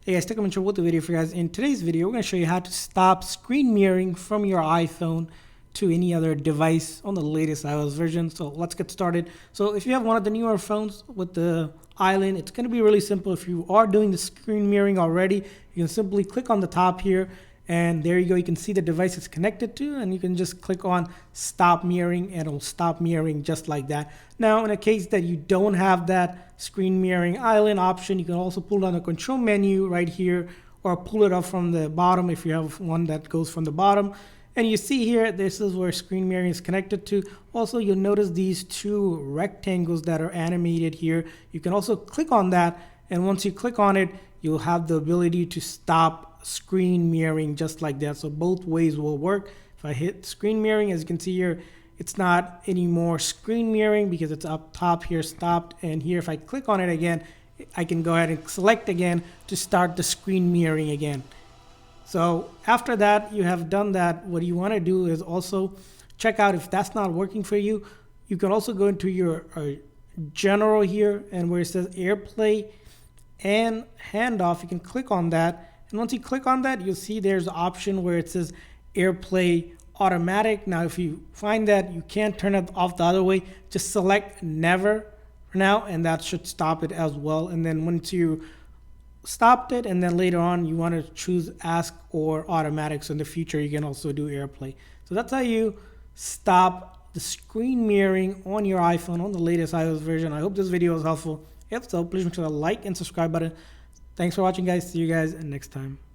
Hey guys, welcome to the video for you guys. In today's video, we're going to show you how to stop screen mirroring from your iPhone to any other device on the latest iOS version. So let's get started. So if you have one of the newer phones with the island, it's going to be really simple. If you are doing the screen mirroring already, you can simply click on the top here, and there you go. You can see the device it's connected to, and you can just click on stop mirroring, and it'll stop mirroring just like that. Now, in a case that you don't have that screen mirroring island option, you can also pull down the control menu right here, or pull it up from the bottom if you have one that goes from the bottom. And you see here, this is where screen mirroring is connected to. Also, you'll notice these two rectangles that are animated here. You can also click on that, and once you click on it, you'll have the ability to stop screen mirroring just like that. So both ways will work. If I hit screen mirroring, as you can see here, it's not anymore screen mirroring because it's up top here, stopped. And here, if I click on it again, I can go ahead and select again to start the screen mirroring again. So after that, you have done that. What you want to do is also check out if that's not working for you. You can also go into your general here, and where it says AirPlay and handoff, you can click on that. And once you click on that, you'll see there's an option where it says AirPlay automatic. Now, if you find that you can't turn it off the other way, just select never for now, and that should stop it as well. And then once you stopped it, and then later on you want to choose ask or automatic, so in the future you can also do AirPlay. So that's how you stop the screen mirroring on your iPhone on the latest iOS version. I hope this video was helpful. If so, please make sure to like and subscribe button. Thanks for watching, guys. See you guys next time.